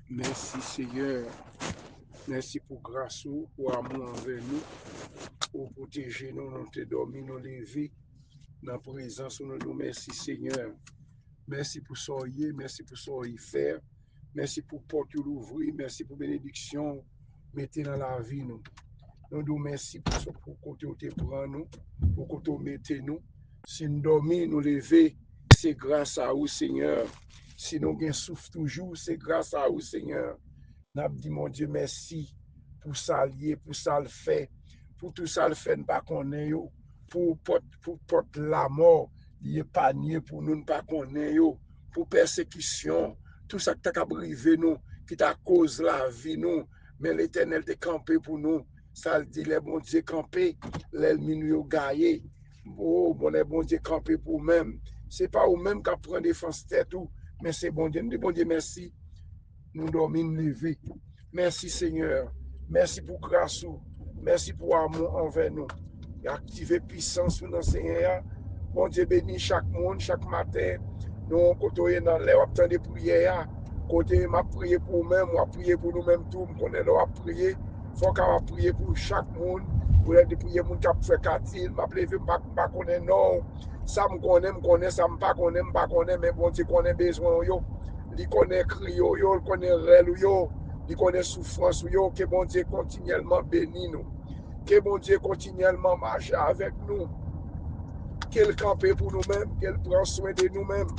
Merci Seigneur. Merci pour grâce, pour amour envers nous, pour protéger nous, nous te dormir, nous lever dans la présence, nous merci Seigneur. Merci pour soyez, merci pour soyez faire. Merci pour porte l'ouvrir, merci pour bénédiction, mettez dans la vie nous. Nous nous merci pour côté où te prend nous, pour côté où mettez nous. Si nous dormons, nous lever, c'est grâce à vous Seigneur. Si nous avons souffle toujours, c'est grâce à vous Seigneur. N'a dit mon Dieu merci pour ça lié, pour ça le fait, pour tout ça le fait, pas qu'on est yo, pour porte la mort, il est pas nié pour nous pas qu'on est yo, pour persécution, tout ça qui t'a brivé nous, qui t'a cause la vie nous, mais l'Éternel t'a campé pour nous. Ça le dit les bon Dieu campé, l'ennemi nous gaillé. Oh, bon Dieu campé pour même. C'est pas au même qui prend défense tête tout, mais c'est bon Dieu. Nous disons bon Dieu merci. Nous dormons lever. Merci Seigneur. Merci pour grâce. Merci pour amour envers nous. Et activer puissance dans le Seigneur. Bon Dieu bénit chaque monde, chaque matin. Nous, côté dans l'air, on des prières. Côté, m'a prié pour nous-mêmes, on a prié pour nous-mêmes tout. On est là à prier. Il faut qu'on prier pour chaque monde. Pour les prier pour qui a fait quartier. M'a levé, pas connaître non. Ça me connaît, ça me pas connaît, mais bon Dieu connaît besoin yo. Il connaît cri yo, il connaît rêve yo, il connaît souffrance yo, que bon Dieu continuellement bénit nous. Que bon Dieu continuellement marche avec nous. Qu'il campe pour nous-mêmes, qu'il prend soin de nous-mêmes,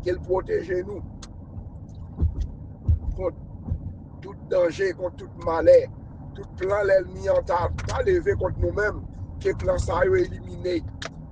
qu'il protège nous contre tout danger, contre tout malheur, tout plan l'ennemi en t'a pas levé contre nous-mêmes, que plan ça a éliminé,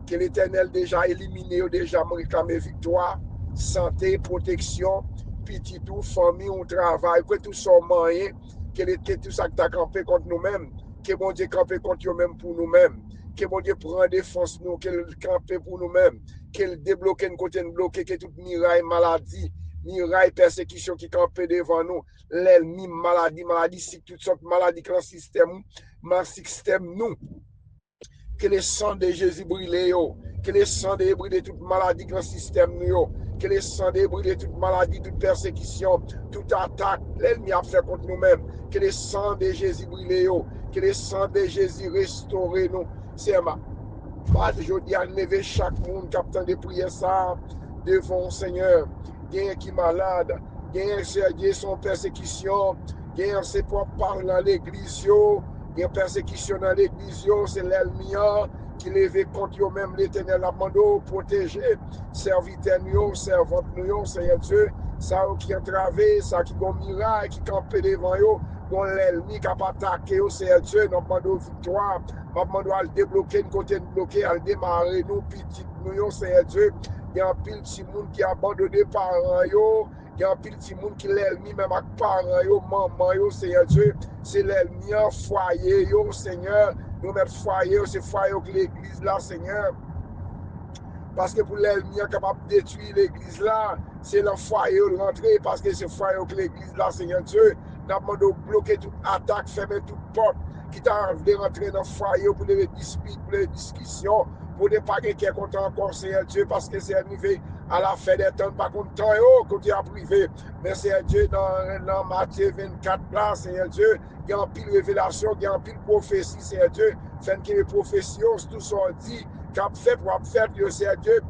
que l'Éternel déjà éliminé, déjà réclamé victoire, santé, protection, petit tout, famille, on travail, que tout ça moyen, que tout ça qui t'a campé contre nous-mêmes, que bon Dieu campé contre nous-mêmes pour nous-mêmes, que bon Dieu prend défense nous, qu'il campé pour nous-mêmes, qu'il débloque une côté bloqué, que toute miraille, maladie, miraille, persécution qui campait devant nous, l'ennemi, maladie, si toutes sortes de maladies dans le système, nous, que le sang de Jésus brûle, que le sang de brûle toute maladie dans le système, que le sang de brûle toute maladie, toute persécution, toute attaque, l'ennemi a fait contre nous-mêmes, que le sang de Jésus brûle, que le sang de Jésus restaure nous. C'est ma. Je dis à lever chaque monde qui a de prier ça devant le Seigneur. Quelqu'un qui est malade, quelqu'un qui est son persécution, quelqu'un qui pas parler dans l'église, il y a persécution dans l'église, c'est l'ennemi qui lève contre eux-mêmes l'Éternel a demandé protéger, serviteurs, servantes, Seigneur Dieu, ça qui entravé, ça qui est miracle, qui campé devant eux, bon l'ennemi qui a attaqué, Seigneur Dieu, nous demandons victoire. Maman doit le débloquer, une côté bloqué, à démarrer, nous, petit, nous, Seigneur Dieu. Il y a un pile de monde qui a abandonné parents, il y a un pile de monde qui l'ennemi, même avec parents, maman, Seigneur Dieu. C'est l'ennemi, foyer, Seigneur. Nous mettons foyer, c'est foyer que l'église là, Seigneur. Parce que pour l'ennemi capable de détruire l'église là, c'est le foyer de rentrer, parce que c'est le foyer que l'église là, Seigneur Dieu. Nous avons bloqué toute attaque, fermer toute porte qui t'a envie de rentrer dans le foyer pour les disputes, pour les discussions, pour ne pas quelqu'un contre encore, Seigneur Dieu, parce que c'est arrivé à la fin des temps, pas contre temps, côté à privé. Mais Seigneur Dieu, dans Matthieu 24, là, Seigneur Dieu, il y a un pile révélation, il y a un pile prophétie, Seigneur Dieu, fait que les prophéties, tout ça dit, qu'a fait pour faire, Seigneur Dieu,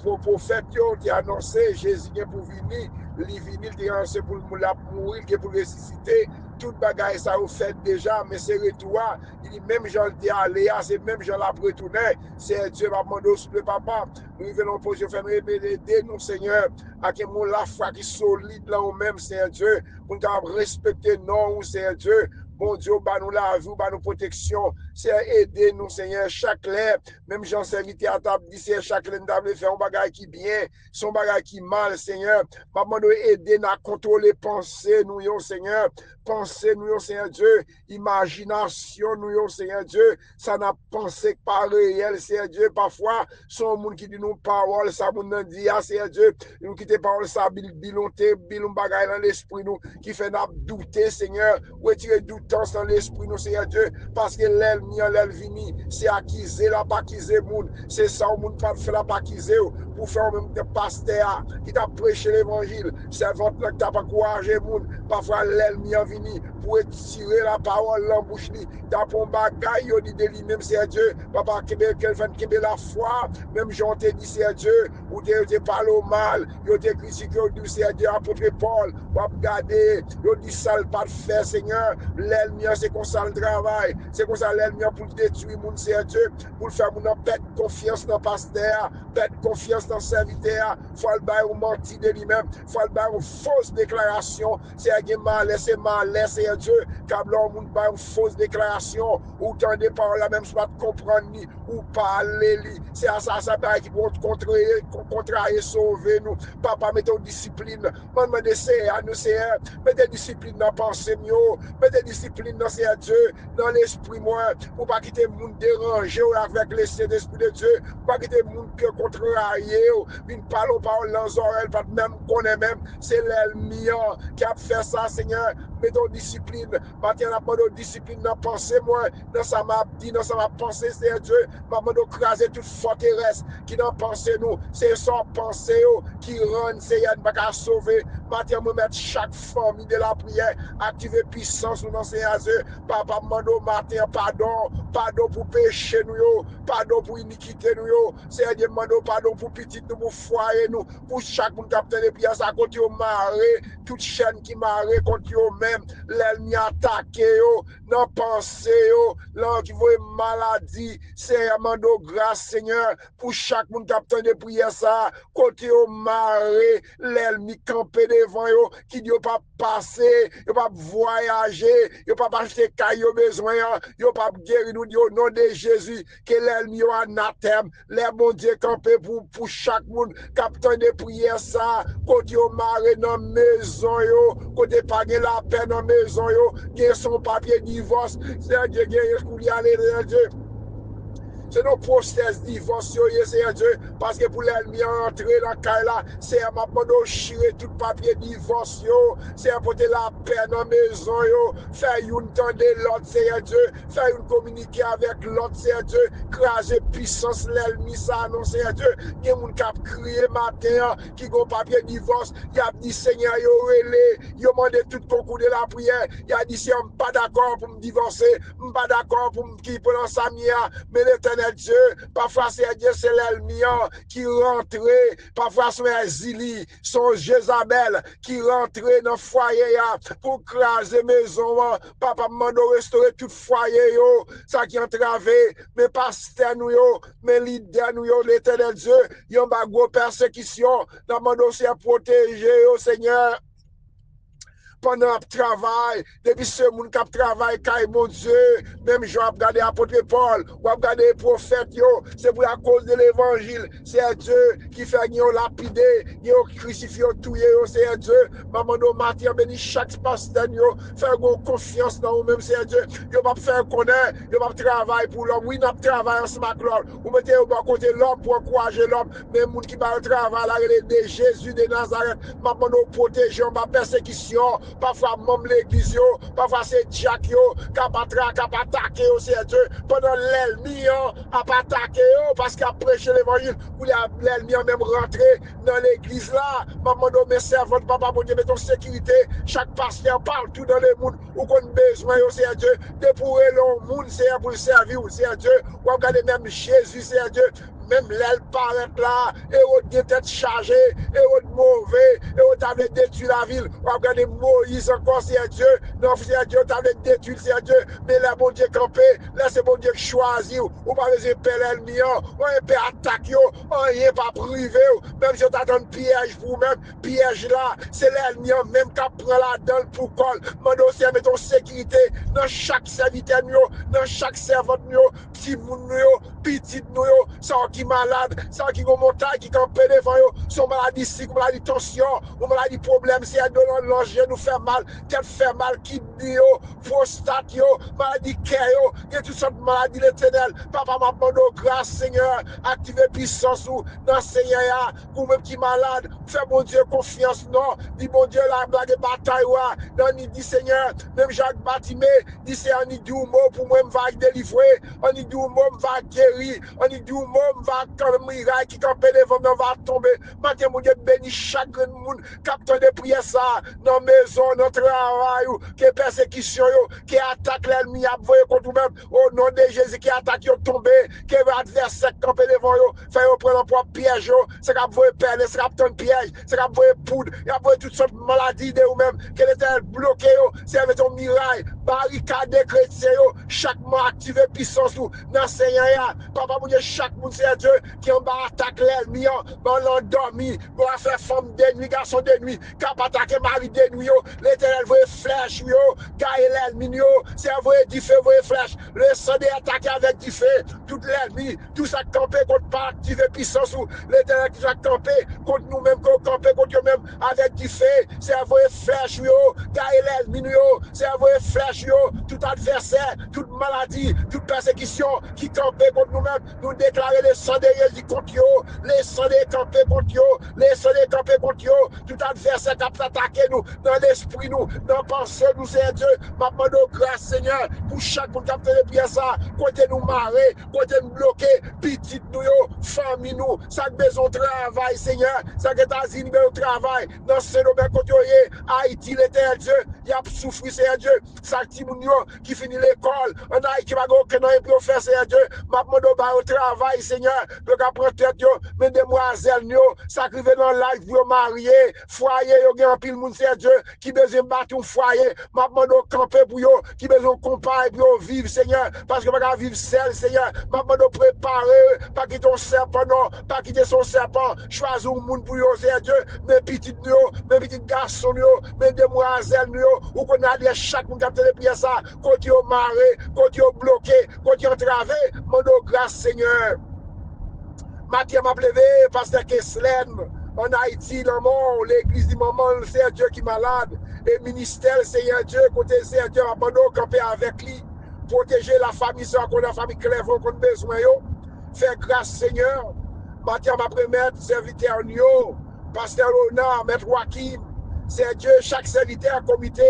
pour prophète, qui a annoncé Jésus pour venir, il vient, il a annoncé pour mourir, pour ressusciter. Tout bagaille ça vous fait déjà, mais c'est retour. Il dit même Jean le allé, c'est même Jean l'a retourné. C'est Dieu va demander au le papa. Nous venons pour Dieu faire aider nous, Seigneur, à que mon la foi qui solide là ou même, Seigneur Dieu, pour nous respecter non, Seigneur Dieu. Bon Dieu, bah nous la vie, bah nous protection. C'est aider nous, Seigneur, chaque lèvre. Même Jean s'invite à table, dit c'est chaque lèvre d'able faire un bagage qui bien, son bagage qui mal, Seigneur. Maman nous aider à contrôler pensée, nous, Seigneur. Pensée, nous, Seigneur Dieu. Imagination, nous, Seigneur Dieu. Ça n'a pensé que pas réel, Seigneur Dieu. Parfois, son monde qui dit nous parole, ça nous dit, Seigneur Dieu. Nous quittons parole, ça, bilonté, bilon bagage dans l'esprit, nous, qui fait nous douter, Seigneur. Retirer doutance dans l'esprit, nous, Seigneur Dieu. Parce que l'ennemi, l'ennemi, c'est acquisé, la pas acquisé, monde. C'est ça, au monde pas fait la pas acquisé. pour faire même des pasteurs qui t'a prêché l'évangile. Servante qui t'a pas encouragé le monde. Parfois, l'ennemi a venu pour tirer la parole dans la bouche. T'as pour un bagage, il dit de lui-même, c'est Dieu. Papa, quelqu'un fait la foi. Même Jean te dit, c'est Dieu. Ou te parle au mal. Il te critique, il dit, c'est Dieu. Apôtre Paul, ou regarder. Il dit, ça pas de faire, Seigneur. L'ennemi, c'est comme ça le travail. C'est comme ça l'ennemi pour détruire le monde, c'est Dieu. Pour faire mon perdre confiance dans le pasteur, perdre confiance dans le serviteur. Il faut le bailler mentir de lui-même. Il faut le bailler une fausse déclaration. C'est un mal, c'est Dieu. Car l'homme, on baille une fausse déclaration. Ou tant de paroles, même soit comprendre ni ou parler. C'est à ça qui peut contrarier, sauver nous. Papa, mettez une discipline. Maman, c'est à nous, c'est mettez discipline dans la pensée, mettez discipline dans Dieu, dans l'esprit, moi, pour pas quitter le monde dérangé avec l'esprit de Dieu, pour pas quitter le monde contrarié, une parole dans les oreilles, pas même connaît même, c'est l'ennemi qui a fait ça, Seigneur. Mettons discipline, matin, on a pas de discipline dans la pensée, moi, dans ça m'a dit, dans ça m'a pensé, c'est Dieu, m'a demandé de craser toute forteresse qui dans pensée nous, c'est son pensée qui rend, c'est Yann pas qu'à sauver. Matin, on mettre chaque famille de la prière, activer puissance dans ces Dieu. Papa, mando matin, pardon pour péché nous, pardon pour iniquité nous, c'est Dieu, mando pardon pour petit nous, pour foyer nous, pour chaque monde capitaine de prière, ça continue marrer, toute chaîne qui marrer contre eux-mêmes, l'ennemi attaqué, non pensé, l'homme qui voit maladie, c'est mando grâce, Seigneur, pour chaque monde capitaine de prière, ça, côté marrer, l'ennemi campé devant eux, qui dit pas passer, il pas voyager, il pas acheter caillou besoin, il pas guérir nous au nom de Jésus, que l'ennemi a anathème, les bon Dieu campé pour chaque monde, capitaine de prière ça, côté au maré dans maison yo, côté pas la paix dans maison yo, gagne son papier divorce, c'est Dieu gagne couler aller Dieu. C'est nos process divorce, c'est Dieu, parce que pour l'ennemi entrer dans le cas là, c'est à m'apprendre chier tout papier divorce, c'est apporter la paix dans la maison, faire une temps de l'autre, c'est Dieu, faire une communiquer avec l'autre, c'est Dieu, craser puissance l'ennemi, ça, non, c'est Dieu, il y a des gens qui ont crié matin, qui ont papier divorce, il a dit Seigneur, il a demandé tout concours de la prière, il a dit si on n'est pas d'accord pour me divorcer, je ne suis pas d'accord pour me quitter dans sa mia, mais l'éternel Dieu, parfois c'est Dieu, c'est l'ennemi qui rentre, parfois c'est Zili, son Jézabel qui rentre dans le foyer pour craser maison, papa m'a restaurer tout foyer, ça qui entravé, mais pasteur nous, mais leader nous, l'éternel Dieu, il y a une grosse persécution, dans mon dossier protéger, Seigneur. Pendant le travail, depuis ce monde qui travaille, mon Dieu, même je vais regarder l'apôtre Paul, ou regarder les prophètes, c'est pour la cause de l'évangile. C'est Dieu qui fait nous lapider, nous crucifier, tuer, c'est Dieu. Maman, nous matin, béni chaque pasteur, faire confiance dans nous-mêmes, c'est Dieu. Nous pas faire connaître, nous pas travailler pour l'homme. Oui, nous travaillons ensemble avec l'homme. Vous mettez au bas côté l'homme pour encourager l'homme. Mais les gens qui va travailler, de Jésus de Nazareth, maman, nous protégeons, ma persécution. Parfois même l'église, parfois c'est Jack qui a attaqué c'est Dieu. Pendant l'ennemi a attaqué parce qu'il a prêché l'évangile, où l'ennemi a même rentré dans l'église là. Maman, mes servantes, papa, pour Dieu, mettons sécurité. Chaque pasteur partout dans le monde où qu'on a besoin, c'est Dieu. De pour le monde, c'est pour le servir, c'est Dieu. Ou regardez même Jésus, c'est Dieu. Même l'aile paraît là, et on a tête chargée, et on est mauvais, et on avait détruit la ville. On regarde Moïse encore, c'est Dieu. Non, c'est Dieu, on avait détruit, c'est Dieu. Mais là, bon Dieu campé, là, c'est bon Dieu qui choisit. Ou pas les épées l'ennemi, on peut attaquer, on n'est pas privé. Même si on t'attend piège pour même, piège là, c'est l'ennemi même qui prend la dent pour colle. Mon dossier, mettons sécurité dans chaque serviteur, dans chaque servante, petit moun, petit nous, ça qui malade, ça qui ont montagne, qui campent devant eux, son maladie cycle, maladie tension, ou maladie problème, si elle donne l'ange, nous fait mal, qu'elle fait mal, kidney, prostate, maladie cœur, il y a toutes sortes de maladies l'éternel. Papa m'a demandé grâce, Seigneur, activez puissance ou dans Seigneur, pour même qui malade, fais mon Dieu confiance, non, dis mon Dieu la blague bataille, non, il dit Seigneur, même Jacques Batimé, dit c'est un dit mot pour moi, me va délivrer, on dit mot, me va guérir, on dit mot, me va quand miraille qui campait devant nous va tomber. Matin, mon Dieu, bénis chaque monde, capteur de prière ça, dans la maison, dans le travail, qui est persécution, qui attaque l'ennemi, à voyer contre vous-même, au nom de Jésus, qui attaque, tomber, qui va adversaire camper devant vous, faire prendre un propre piège, c'est qu'à voyer perle, c'est qu'à ton piège, c'est qu'à voyer poudre, il y a toutes sortes de maladies de vous-même, qui était bloqué, c'est avec ton miraille, barricade des chrétiens, chaque mois activer puissance, dans Seigneur, papa, mon Dieu, chaque monde, c'est Dieu, qui en bas attaque l'ennemi, dans l'endormi, pour faire femme de nuit, garçon de nuit, cap attaquer mari de nuit, l'éternel voit flèche, gagne l'ennemi, c'est voyer du feu, voyer flèche, le sang de attaquer avec du feu, tout l'ennemi, tout ça campé contre pas activer puissance, l'éternel qui va camper contre nous-mêmes, qu'on camper contre nous-mêmes avec du feu, c'est voyer flèche, gagne l'ennemi, c'est voyer flèche, tout adversaire, toute maladie, toute persécution qui campait contre nous-mêmes, nous déclarer les sang de Jésus contre eux, les sang de camper contre eux, les sang de camper contre eux, tout adversaire qui a attaqué nous, dans l'esprit nous, dans la pensée nous, c'est Dieu, ma demande grâce Seigneur, pour chaque monde qui a fait les prières ça, côté nous marrer, côté nous bloquer, petit nous, famille nous, ça besoin de travail Seigneur, ça que t'as dit au travail, dans ce domaine côté Haïti, l'éternel Dieu, il a souffert c'est Dieu, ça qui finit l'école, en Haïti, qui va aucun pour faire c'est Dieu, ma demande au travail Seigneur, pour qu'après tête mais demoiselles ça arrive dans life pour marier, foyer, il y a un pile monde c'est Dieu, qui besoin battre un foyer, ma demande au camper pour eux, qui besoin comparer pour vivre Seigneur, parce que pas vivre seul Seigneur, ma demande préparer, pas quitter ton serpent non, pas quitter son serpent, choisir un monde pour eux c'est Dieu, mes petites mes petits garçons mes demoiselles ou qu'on a des chaque monde qui a les prières ça, quand ils ont marré, quand ils ont bloqué, quand ils ont travé, mon grâce Seigneur. Mathieu m'a levé, pasteur Kesslen, en Haïti, dans le monde, l'église du moment, c'est Dieu qui est malade. Et ministère, Seigneur Dieu, côté Seigneur Dieu, abandon, camper avec lui, protéger la famille, ça, qu'on a la famille Clévon, qu'on a besoin, faire grâce, Seigneur. Mathieu m'a promettre, serviteur, pasteur Lona, maître Joachim, c'est Dieu, chaque serviteur, comité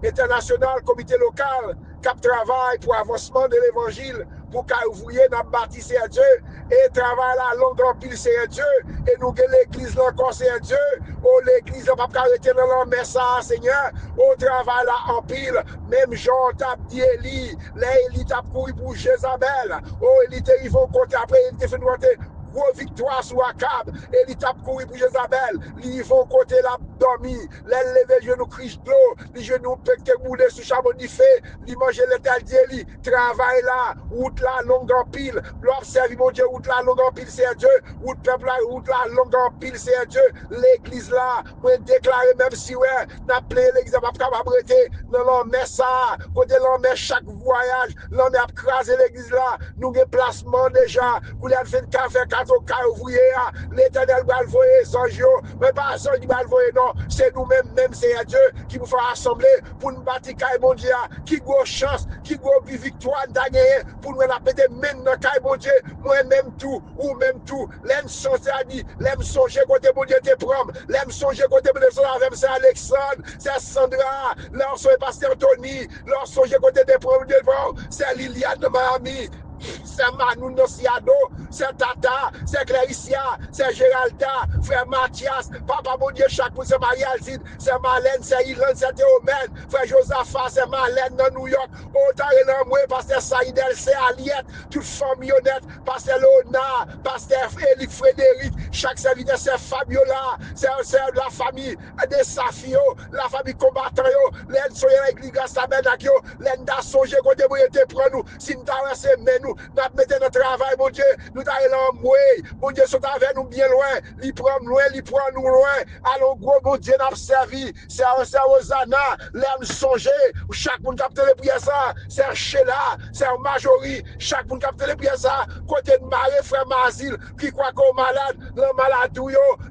international, comité local, cap travail pour avancement de l'évangile, pour qu'ouvrier n'a bâti c'est Dieu, et travail la longue en pile c'est Dieu, et nous que l'église là encore c'est Dieu, oh l'église là pas arrêter dans la messe Seigneur, au travail là en pile, même Jean t'a dit Élie, là Élie t'a couru pour Jézabel, oh Élie ils vont compter après, il t'a fait nous gros victoire sur Akab, et il tape courir pour Jézabel, ils vont côté la dormi, les lever genou crise d'eau, les genoux pété boulé sous charbon du feu, ils manger l'étal d'Élie, travail là, route là, longue en pile, l'observe mon Dieu, route là, longue en pile, c'est Dieu, route peuple là, route là, longue en pile, c'est Dieu, l'église là, moi déclarer même si ouais, n'a plein l'église pas capable arrêter, dans l'homme ça, côté l'homme chaque voyage, l'homme a crasé l'église là, nous avons placement déjà, pour les faire café au cas ouvrier, l'éternel va le voyer sans jour, mais pas sans qui va le voyer, non, c'est nous-mêmes, même c'est Dieu qui nous fait assembler pour nous battre Kaï bon Dieu, qui a chance, qui a victoire gagner pour nous la péter même dans Kaï bon Dieu, moi-même tout, ou même tout, l'aime songer à dire, l'aime songer côté bon Dieu te prendre, l'aime songer côté bon Dieu avec c'est Alexandre, c'est Sandra, l'aime pasteur Tony, l'aime songer côté te prendre, c'est Liliane de Miami, c'est Manu Nociado, c'est Tata, c'est Claricia, c'est Géralda, frère Mathias, papa mon Dieu, chaque fois c'est Marie-Alzine, c'est Marlène, c'est Ilan, c'est Théomène, frère Josaphat, c'est Marlène dans New York, Otaré Lamoué, pasteur Saïdel, c'est Aliette, toute famille honnête, pasteur Lona, pasteur Élie Frédéric, chaque serviteur c'est Fabiola, c'est la famille des Safio, la famille combattant, l'aide soyez l'église grâce à Benakio, l'aide d'assonger côté vous te prendre nous, si nous t'arrêtons, mais nous mettons notre travail, mon Dieu, nous t'allons mourir, mon Dieu, sont avec nous bien loin, ils prennent loin, ils prennent nous loin, allons gros, mon Dieu, nous servi, c'est Osana, l'aime songer, chaque monde capte les prières ça, c'est Sheila, c'est Majorie, chaque monde capte les prières ça, côté de Marie, frère Mazil, qui croit qu'on malade, le malade,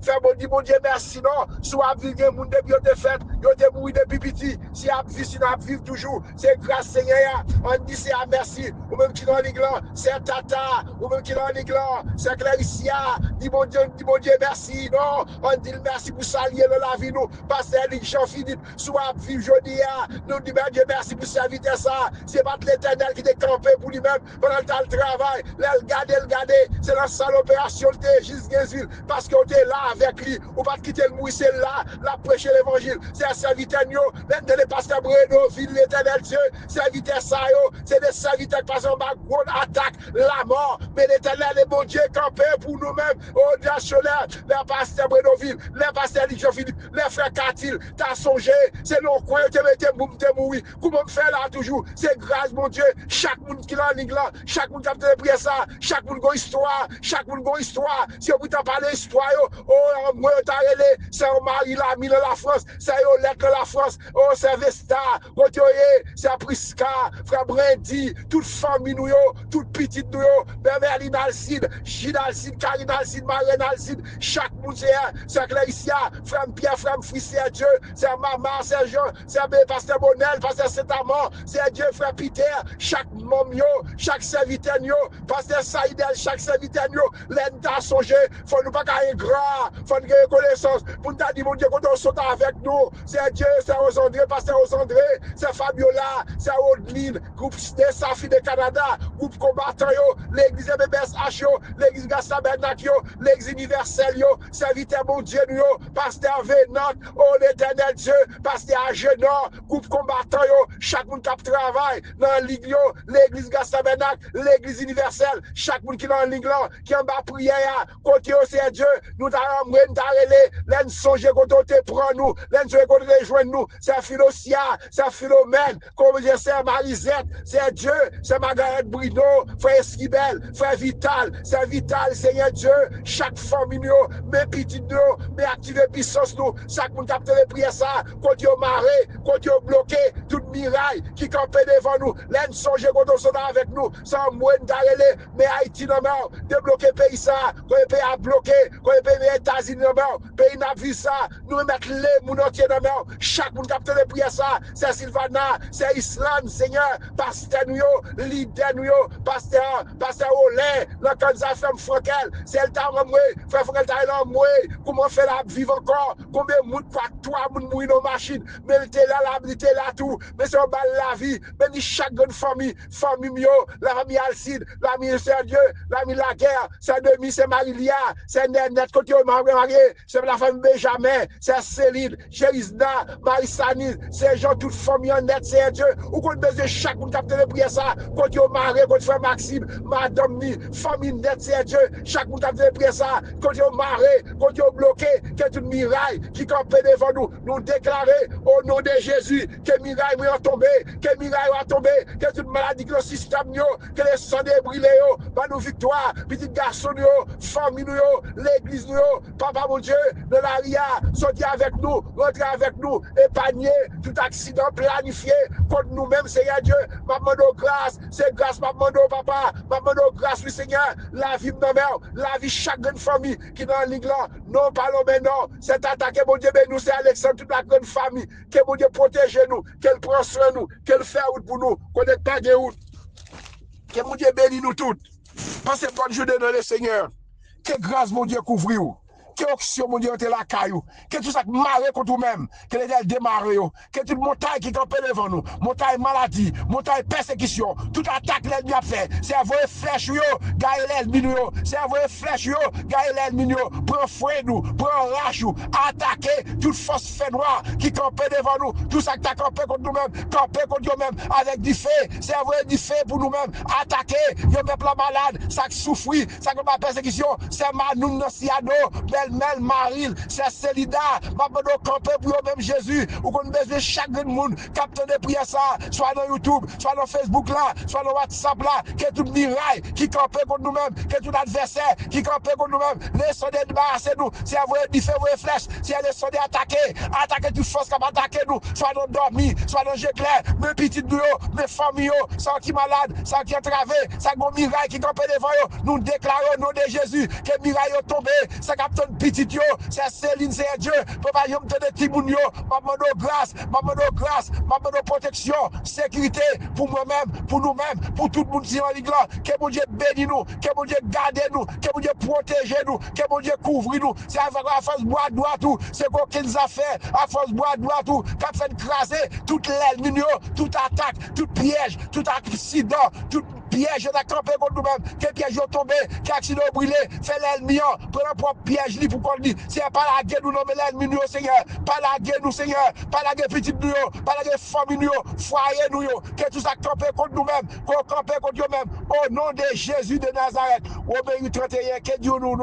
frère, mon Dieu, merci, non, soit vivre, mon Dieu, yo te fait, yo te mourir depuis petit, si a vie, si n'a vivre toujours, c'est grâce Seigneur, on dit c'est à merci, ou même qui dans l'église, c'est c'est Tata, ou même qui l'en là, c'est Claricia, dis bon Dieu, merci, non, on dit merci pour saluer dans la vie, nous, pasteur Jean-Philippe, soit vivre jeudi, nous disons Dieu merci pour servir ça, c'est pas l'Éternel qui est campé pour lui-même pendant le travail, le garder, c'est la seule opération de Jésus, parce qu'on est là avec lui, ou pas quitter le mouille, c'est là, la prêcher l'évangile, c'est un serviteur, même de les pasteurs Bruno, ville l'éternel Dieu, serviteur ça, c'est des serviteurs qui passent en bas, gros attaque, la mort, mais l'éternel est bon Dieu campé pour nous-mêmes, au national, les pasteurs Bredoville, les pasteurs Jean-Philippe, les frères Catil, t'as songé, c'est non quoi, te mettez boum, te mourir, comment me fait là toujours, c'est grâce, mon Dieu, chaque monde qui l'a ligne là, chaque monde qui a fait prier ça, chaque monde a histoire, chaque monde a histoire, si vous t'en parlez histoire, oh, moi, t'as relé, c'est un mari là, mis dans la France, c'est un lettre de la France, oh, c'est Vesta, c'est Prisca, frère Brandy, toute famille nous, toute petite nous, Beverly Nalcide, Gilles Alcide, Karine Alcide, Marine Alcide, chaque monde c'est Claricia, frère Pierre, frère Frissi, c'est Dieu, c'est Maman, c'est Jean, c'est Pasteur Bonel, Pasteur Saint-Amand, c'est Dieu, frère Peter, chaque môme, chaque serviteur, Pasteur Saïdel, chaque serviteur, l'État songé, faut nous pas gagner gras, faut nous gagner connaissance, pour nous dire, mon Dieu, quand on saute avec nous, c'est Dieu, c'est Rosandré, Pasteur Rosandré, c'est Fabiola, c'est Audeline, groupe des Safi de Canada, groupe combattant, l'église MBSH, l'église Gastabernac, l'église universelle, serviteur mon Dieu, Pasteur Vénant, oh l'éternel Dieu, Pasteur Agenor, groupe combattant, chaque monde qui travaille dans la ligue, l'église Gastabernac, l'église universelle, chaque monde qui est dans la ligue, qui en bas prière, côté c'est Dieu, nous t'avons relé, l'en songe quand te prend nous, l'en songe quand te rejoint nous, c'est Philosia, c'est Philomène, comme je sais, Marisette, c'est Dieu, c'est Margaret Brino, frère Esquibel, frère Vital, c'est Vital, Seigneur Dieu, chaque famille, mes petites nous, mes actives puissance nous, chaque monde capte les prières ça, quand tu marré, quand tu bloqué, toute miraille qui campait devant nous, l'en songe quand on sont avec nous, sans moyen d'arrêter, mais Haïti non mort, débloquer pays ça, quand le pays a bloqué, quand le pays les États-Unis non mort, pays n'a vu ça, nous mettre les moun entier non mort, chaque monde capte les prières ça, c'est Sylvana, c'est Islam, Seigneur, pasteur nous, leader nous, pasteur Olé, la candidat femme Frankel, c'est le temps moi, frère Frankel t'a là moi, comment faire la vivre encore, combien de quoi toi moun mourir nos machines, mais il était là, il était là tout, mais c'est un bal la vie, mais ni chaque grande famille mio, la famille Alcide, la famille Dieu, la famille la guerre, c'est demi, c'est Marilia, c'est Net, côté marié, c'est la famille Benjamin, c'est Céline, Jérisna, Marie-Sanise, c'est Jean, toute famille en net, c'est Dieu, ou qu'on besoin chaque monde capte les prières ça, côté marié, côté frère Maxime, Madame Ni, famille net, c'est Dieu, chaque monde capte les prières ça, côté marié, côté bloqué, que toute miraille qui campe devant nous, nous déclarer au nom de Jésus, que miraille va tomber, que toute maladie que le système, que les sang brûlés, par nos victoires, petit garçon, famille, l'église, papa mon Dieu, de la ria, sortir avec nous, rentrer avec nous, épargner tout accident planifié contre nous-mêmes, Seigneur Dieu, ma demande grâce, c'est grâce, ma demande papa, ma demande grâce, oui Seigneur, la vie de nos mères, la vie chaque grande famille qui est dans la ligue là, non parlons maintenant, c'est attaqué, mon Dieu, nous, c'est Alexandre, toute la grande famille, que mon Dieu protège nous, qu'elle prend soin de nous, qu'elle fait route pour nous, qu'on n'est pas de route, que mon Dieu bénisse nous toutes, passez bonne journée dans le Seigneur, que grâce, mon Dieu, couvre vous. Que l'option, mon Dieu, était la caillou, que tout ça marre contre nous-mêmes, que les ailes démarrent, que toute montagne qui campe devant nous, montagne maladie, montagne persécution, toute attaque l'ennemi a fait, c'est un vrai flèche, gagne l'ennemi, c'est un vrai flèche, gagne l'ennemi, prends fouet nous, prends rage, attaquer toute force fait noire qui campe devant nous, tout ça qui t'a campé contre nous-mêmes, campé contre nous-mêmes, avec du feu, c'est un vrai du feu pour nous-mêmes, attaquer, le peuple malade, ça qui souffre, ça qui pas persécution, c'est Manoun Nociano, Mel Maril, c'est Célida, maman camper pour même Jésus, ou qu'on besoin chaque monde capte des prières ça, soit dans YouTube, soit dans Facebook là, soit dans WhatsApp là, que tout miraille qui campe contre nous-mêmes, que tout adversaire qui campe contre nous-mêmes, laissons débarrasser nous, si vous voyez du feu, vous flèche, si elle est attaquer, attaquer toute force qui va attaquer nous, soit dans dormi, soit dans jeu clair, mes petites nous, mes familles, ça qui malade, ça qui entravé, ça qui miraille qui campé devant eux, nous déclarons au nom de Jésus que miraille est tombé, ça capte petite yo, c'est Céline, c'est Dieu, papa yo me de timoun yo, maman grâce, maman protection, sécurité pour moi-même, pour nous-mêmes, pour tout le monde qui est en ligue là, que mon Dieu bénisse nous, que mon Dieu garde nous, que mon Dieu protège nous, que mon Dieu couvre nous, c'est à force bois droit tout, c'est quoi qu'ils a fait, à force bois droit tout, qu'a fait craser toute l'ennemi, toute attaque, tout piège, tout accident, tout piège a campé contre nous-mêmes, que piège est tombé, que accident brûlé, fait l'ennemi, prend un propre piège pour qu'on dit, c'est pas la guerre nous, non, mais l'ennemi nous, Seigneur, pas la guerre nous, Seigneur, pas la guerre petite nous, pas la guerre famille nous, foyer nous, que tout ça campé contre nous-mêmes, qu'on campé contre nous-mêmes, au nom de Jésus de Nazareth, Romains 31, que Dieu nous,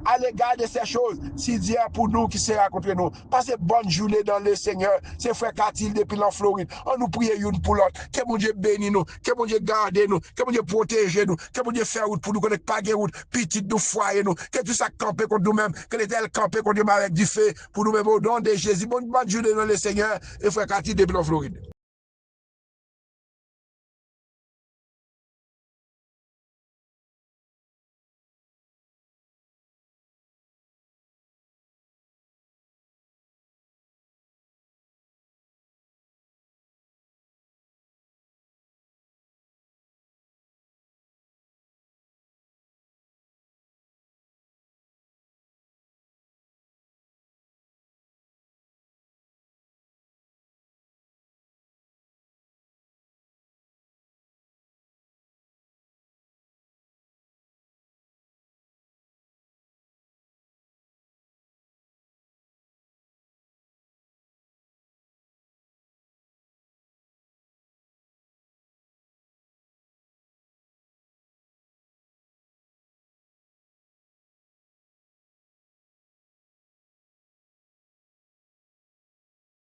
à l'égard de ces choses, si Dieu est pour nous, qui sera contre nous. Passez bonne journée dans le Seigneur, c'est frère Katil depuis la Floride, on nous prie une pour l'autre, que mon Dieu bénisse nous, que mon Dieu garde nous, que mon Dieu protège nous, que mon Dieu fait route pour nous connaître pas de route, petite nous foyer nous, que tout ça campé contre nous-mêmes, que l'Éternel campé contre nous avec du feu, pour nous-mêmes au nom de Jésus. Bonne journée dans le Seigneur, et frère Katil depuis la Floride.